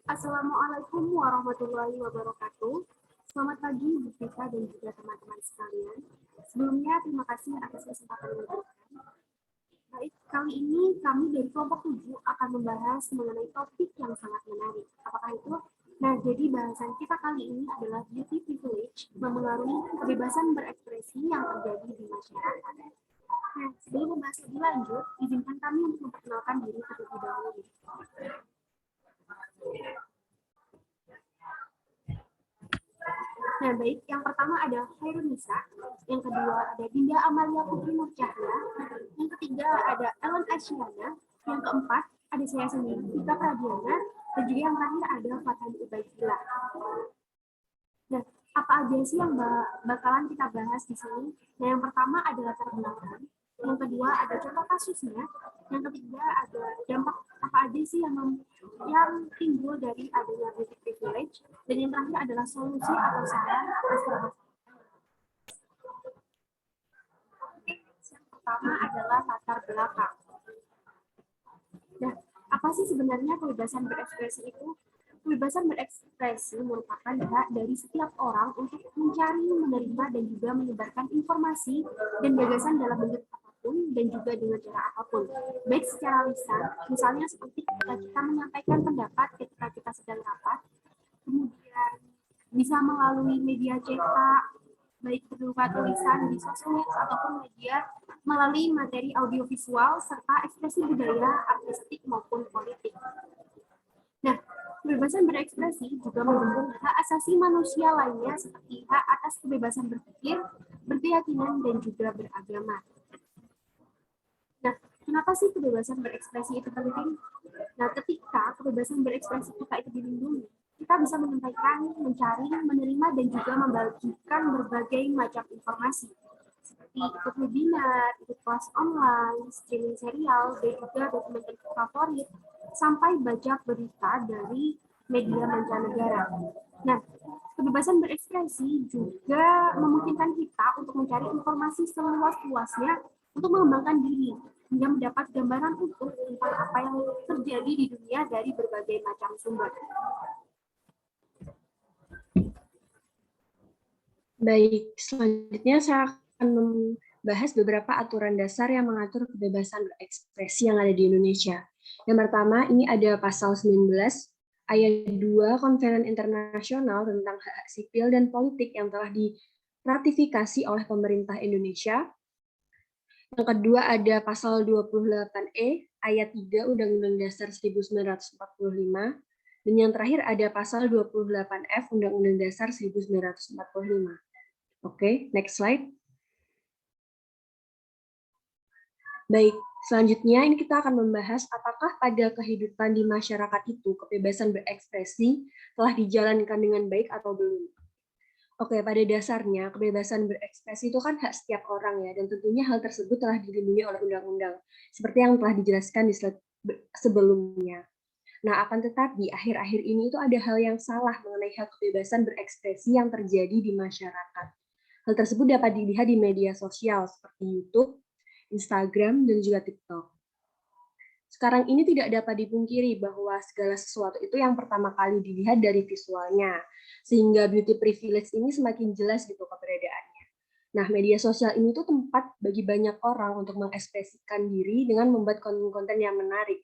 Assalamualaikum warahmatullahi wabarakatuh. Selamat pagi Bu Vita dan juga teman-teman sekalian. Sebelumnya terima kasih atas kesempatan yang diberikan. Baik, kali ini kami dari kelompok 7 akan membahas mengenai topik yang sangat menarik. Apakah itu? Nah, jadi bahasan kita kali ini adalah beauty privilege memengaruhi kebebasan berekspresi yang terjadi di masyarakat. Nah, sebelum membahas lebih lanjut, izinkan kami untuk memperkenalkan diri terlebih dahulu. Nah, baik. Yang pertama ada Khairun Nisa, yang kedua ada Dinda Amalia Putri Nur Cahya, yang ketiga ada Ellen Aisyana, yang keempat ada saya sendiri, Vika Pradiana, dan juga yang terakhir ada Fatani Ubaidillah. Nah, apa aja sih yang bakalan kita bahas di sini? Nah, yang pertama adalah latar belakang, yang kedua ada contoh kasusnya, yang ketiga ada dampak apa aja sih yang timbul dari adanya beauty privilege, dan yang terakhir adalah solusi atau saran atas masalah. Yang pertama adalah latar belakang. Nah, apa sih sebenarnya kebebasan berekspresi itu? Kebebasan berekspresi merupakan hak dari setiap orang untuk mencari, menerima, dan juga menyebarkan informasi dan gagasan dalam bentuk apapun dan juga dengan cara apapun. Baik secara lisan, misalnya seperti ketika kita menyampaikan pendapat ketika kita sedang rapat, kemudian bisa melalui media cetak, baik berupa tulisan di sosmed ataupun media melalui materi audiovisual serta ekspresi budaya, artistik maupun politik. Nah, kebebasan berekspresi juga mendukung hak asasi manusia lainnya seperti hak atas kebebasan berpikir, berkeyakinan, dan juga beragama. Nah, kenapa sih kebebasan berekspresi itu penting? Nah, ketika kebebasan berekspresi kita itu dilindungi, kita bisa menyampaikan, mencari, menerima, dan juga membagikan berbagai macam informasi seperti ikut webinar, ikut kelas online, streaming serial, dan juga dokumenter favorit, sampai baca berita dari media mancanegara. Nah, kebebasan berekspresi juga memungkinkan kita untuk mencari informasi seluas-luasnya untuk mengembangkan diri, hingga mendapat gambaran utuh tentang apa yang terjadi di dunia dari berbagai macam sumber. Baik, selanjutnya saya akan membahas beberapa aturan dasar yang mengatur kebebasan berekspresi yang ada di Indonesia. Yang pertama, ini ada pasal 19 ayat 2 Konvensi Internasional tentang Hak Sipil dan Politik yang telah diratifikasi oleh pemerintah Indonesia. Yang kedua ada pasal 28E ayat 3 Undang-Undang Dasar 1945. Dan yang terakhir ada pasal 28F Undang-Undang Dasar 1945. Oke, next slide. Baik, selanjutnya ini kita akan membahas apakah pada kehidupan di masyarakat itu kebebasan berekspresi telah dijalankan dengan baik atau belum. Oke, pada dasarnya kebebasan berekspresi itu kan hak setiap orang ya, dan tentunya hal tersebut telah dilindungi oleh undang-undang, seperti yang telah dijelaskan di slide sebelumnya. Nah, akan tetapi akhir-akhir ini itu ada hal yang salah mengenai hak kebebasan berekspresi yang terjadi di masyarakat. Hal tersebut dapat dilihat di media sosial seperti YouTube, Instagram, dan juga TikTok. Sekarang ini tidak dapat dipungkiri bahwa segala sesuatu itu yang pertama kali dilihat dari visualnya, sehingga beauty privilege ini semakin jelas gitu keberadaannya. Nah, media sosial ini tuh tempat bagi banyak orang untuk mengekspresikan diri dengan membuat konten-konten yang menarik.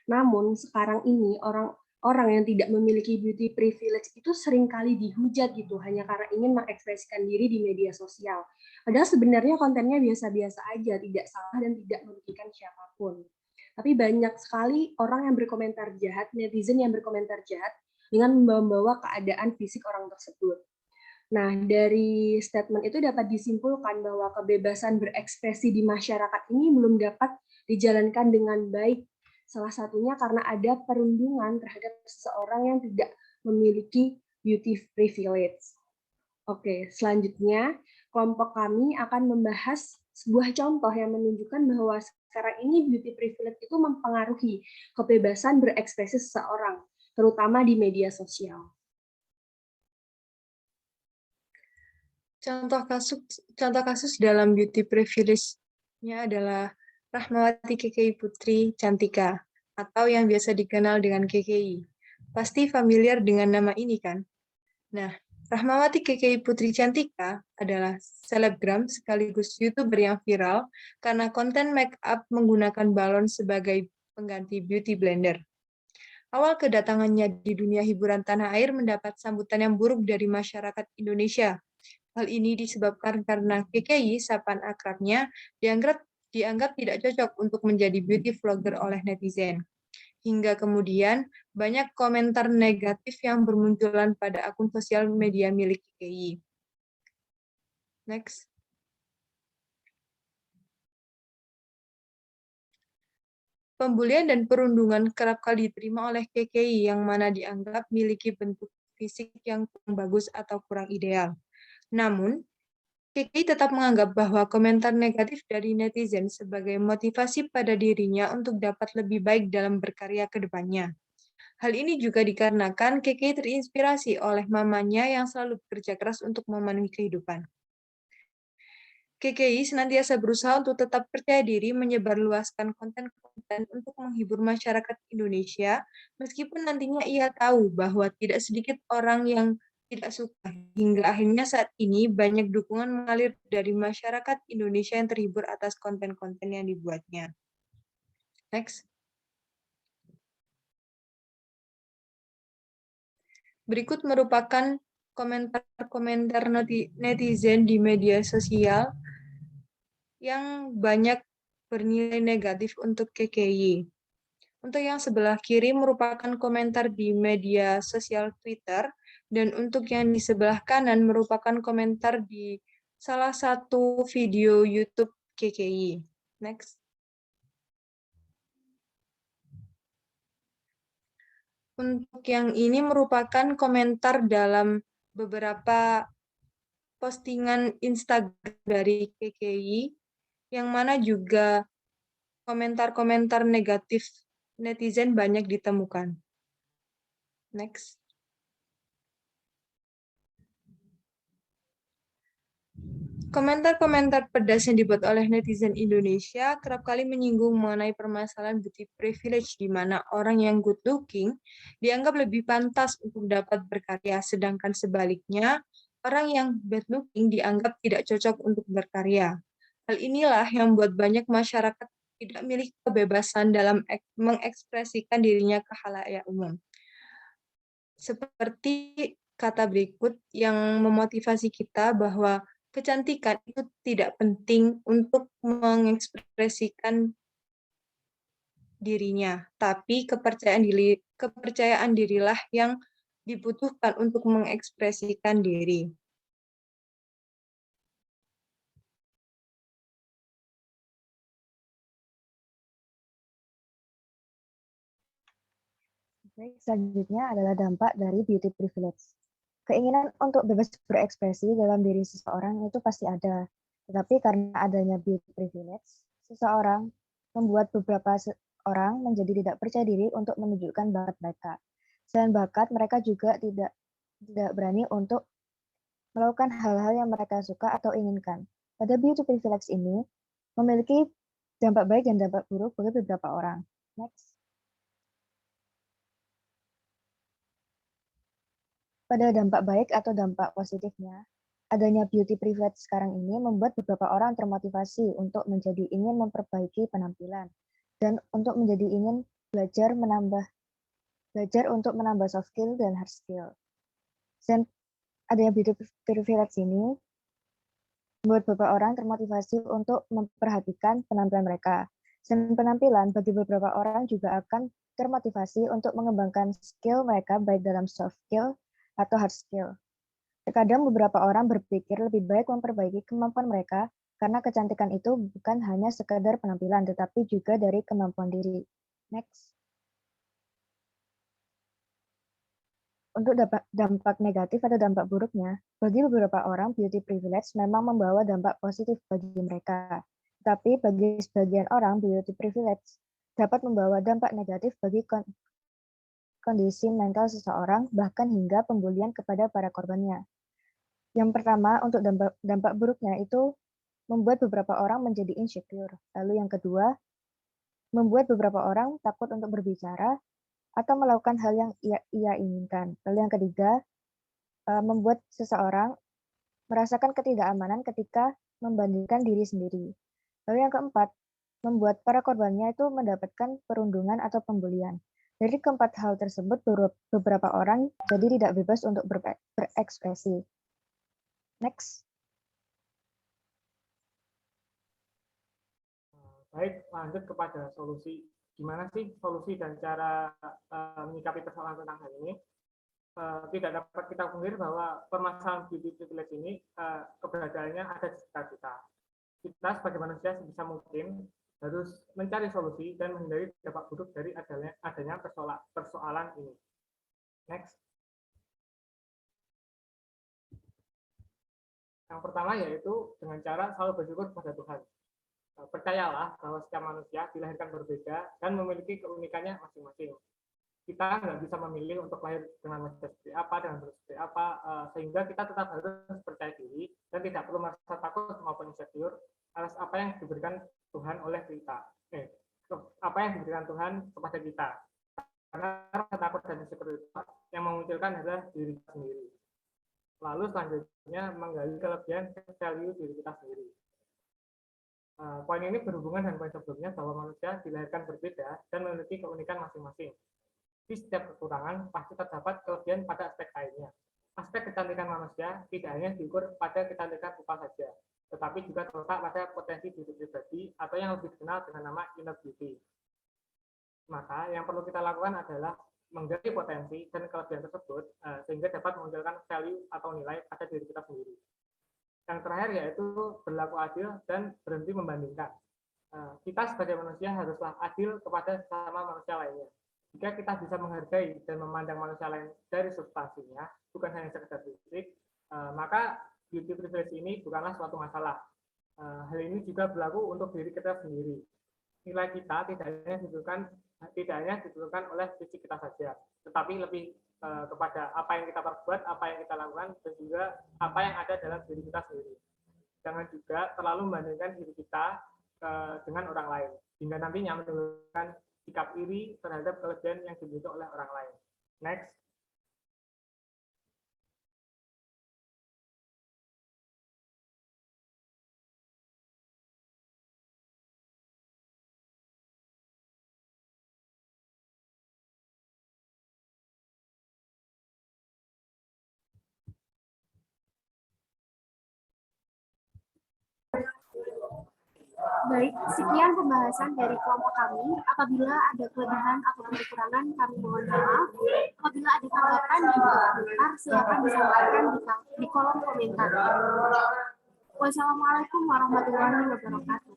Namun, sekarang ini orang yang tidak memiliki beauty privilege itu seringkali dihujat gitu, hanya karena ingin mengekspresikan diri di media sosial. Padahal sebenarnya kontennya biasa-biasa aja, tidak salah dan tidak merugikan siapapun. Tapi banyak sekali orang yang berkomentar jahat, netizen yang berkomentar jahat dengan membawa keadaan fisik orang tersebut. Nah, dari statement itu dapat disimpulkan bahwa kebebasan berekspresi di masyarakat ini belum dapat dijalankan dengan baik. Salah satunya karena ada perundungan terhadap seseorang yang tidak memiliki beauty privilege. Oke, selanjutnya kelompok kami akan membahas sebuah contoh yang menunjukkan bahwa sekarang ini beauty privilege itu mempengaruhi kebebasan berekspresi seseorang, terutama di media sosial. Contoh kasus dalam beauty privilege-nya adalah Rahmawati KKI Putri Cantika, atau yang biasa dikenal dengan KKI. Pasti familiar dengan nama ini kan? Nah, Rahmawati KKI Putri Cantika adalah selebgram sekaligus YouTuber yang viral karena konten make up menggunakan balon sebagai pengganti beauty blender. Awal kedatangannya di dunia hiburan tanah air mendapat sambutan yang buruk dari masyarakat Indonesia. Hal ini disebabkan karena KKI, sapaan akrabnya, dianggap tidak cocok untuk menjadi beauty vlogger oleh netizen. Hingga kemudian banyak komentar negatif yang bermunculan pada akun sosial media milik KKI. Next. Pembulian dan perundungan kerap kali diterima oleh KKI yang mana dianggap memiliki bentuk fisik yang kurang bagus atau kurang ideal. Namun, KKI tetap menganggap bahwa komentar negatif dari netizen sebagai motivasi pada dirinya untuk dapat lebih baik dalam berkarya ke depannya. Hal ini juga dikarenakan KKI terinspirasi oleh mamanya yang selalu bekerja keras untuk memenuhi kehidupan. KKI senantiasa berusaha untuk tetap percaya diri menyebarluaskan konten-konten untuk menghibur masyarakat Indonesia, meskipun nantinya ia tahu bahwa tidak sedikit orang yang tidak suka. Hingga akhirnya saat ini banyak dukungan mengalir dari masyarakat Indonesia yang terhibur atas konten-konten yang dibuatnya. Next. Berikut merupakan komentar-komentar netizen di media sosial yang banyak bernilai negatif untuk KKI. Untuk yang sebelah kiri merupakan komentar di media sosial Twitter, dan untuk yang di sebelah kanan merupakan komentar di salah satu video YouTube KKI. Next. Untuk yang ini merupakan komentar dalam beberapa postingan Instagram dari KKI, yang mana juga komentar-komentar negatif netizen banyak ditemukan. Next. Komentar-komentar pedas yang dibuat oleh netizen Indonesia kerap kali menyinggung mengenai permasalahan beauty privilege, di mana orang yang good looking dianggap lebih pantas untuk dapat berkarya, sedangkan sebaliknya, orang yang bad looking dianggap tidak cocok untuk berkarya. Hal inilah yang membuat banyak masyarakat tidak memiliki kebebasan dalam mengekspresikan dirinya ke khalayak umum. Seperti kata berikut yang memotivasi kita bahwa kecantikan itu tidak penting untuk mengekspresikan dirinya, tapi kepercayaan dirilah yang dibutuhkan untuk mengekspresikan diri. Baik, selanjutnya adalah dampak dari beauty privilege. Keinginan untuk bebas berekspresi dalam diri seseorang itu pasti ada, tetapi karena adanya beauty privilege, seseorang membuat beberapa orang menjadi tidak percaya diri untuk menunjukkan bakat mereka. Selain bakat, mereka juga tidak berani untuk melakukan hal-hal yang mereka suka atau inginkan. Pada beauty privilege ini memiliki dampak baik dan dampak buruk bagi beberapa orang. Next. Pada dampak baik atau dampak positifnya, adanya beauty privilege sekarang ini membuat beberapa orang termotivasi untuk menjadi ingin memperbaiki penampilan dan untuk menjadi ingin belajar untuk menambah soft skill dan hard skill. Dan adanya beauty privilege ini membuat beberapa orang termotivasi untuk memperhatikan penampilan mereka. Dan penampilan bagi beberapa orang juga akan termotivasi untuk mengembangkan skill mereka baik dalam soft skill atau hard skill. Terkadang beberapa orang berpikir lebih baik memperbaiki kemampuan mereka karena kecantikan itu bukan hanya sekadar penampilan, tetapi juga dari kemampuan diri. Next. Untuk dampak negatif atau dampak buruknya, bagi beberapa orang beauty privilege memang membawa dampak positif bagi mereka. Tapi bagi sebagian orang beauty privilege dapat membawa dampak negatif bagi kondisi mental seseorang, bahkan hingga pembulian kepada para korbannya. Yang pertama, untuk dampak buruknya itu membuat beberapa orang menjadi insecure. Lalu yang kedua, membuat beberapa orang takut untuk berbicara. atau melakukan hal yang ia inginkan. Lalu yang ketiga, membuat seseorang merasakan ketidakamanan ketika membandingkan diri sendiri. Lalu yang keempat, membuat para korbannya itu mendapatkan perundungan atau pembulian. Dari keempat hal tersebut, beberapa orang jadi tidak bebas untuk berekspresi. Next. Baik, lanjut kepada solusi. Gimana sih solusi dan cara menyikapi persoalan tentang hal ini? Tidak dapat kita pungkiri bahwa permasalahan beauty privilege ini keberadaannya ada di sekitar kita. Kita sebagai manusia sebisa mungkin harus mencari solusi dan menghindari dampak buruk dari adanya persoalan ini. Next. Yang pertama yaitu dengan cara selalu bersyukur kepada Tuhan. Percayalah bahwa setiap manusia dilahirkan berbeda dan memiliki keunikannya masing-masing. Kita nggak bisa memilih untuk lahir dengan wajah seperti apa, dengan bentuk seperti apa, sehingga kita tetap harus percaya diri dan tidak perlu merasa takut maupun insecure atas apa yang diberikan Tuhan oleh kita. Apa yang diberikan Tuhan kepada kita. Karena takut dan insecure itu yang memunculkan adalah diri kita sendiri. Lalu selanjutnya menggali kelebihan value diri kita sendiri. Poin ini berhubungan dengan poin sebelumnya bahwa manusia dilahirkan berbeda dan memiliki keunikan masing-masing. Di setiap kekurangan pasti terdapat kelebihan pada aspek lainnya. Aspek kecantikan manusia tidak hanya diukur pada kecantikan rupa saja, tetapi juga terletak pada potensi diri pribadi atau yang lebih dikenal dengan nama inner beauty. Maka yang perlu kita lakukan adalah menggali potensi dan kelebihan tersebut sehingga dapat memunculkan value atau nilai pada diri kita sendiri. Yang terakhir yaitu berlaku adil dan berhenti membandingkan. Kita sebagai manusia haruslah adil kepada sesama manusia lainnya. Jika kita bisa menghargai dan memandang manusia lain dari substansinya, bukan hanya sekedar fisik, maka beauty privilege ini bukanlah suatu masalah. Hal ini juga berlaku untuk diri kita sendiri. Nilai kita tidak hanya ditentukan oleh fisik kita saja, tetapi lebih kepada apa yang kita perbuat, apa yang kita lakukan, dan juga apa yang ada dalam diri kita sendiri. Jangan juga terlalu membandingkan diri kita dengan orang lain, hingga nantinya menimbulkan sikap iri terhadap kelebihan yang dimiliki oleh orang lain. Next. Baik, sekian pembahasan dari kelompok kami. Apabila ada kelebihan atau kekurangan, kami mohon maaf. Apabila ada tanggapan dan komentar, silakan disampaikan di kolom komentar. Wassalamualaikum warahmatullahi wabarakatuh.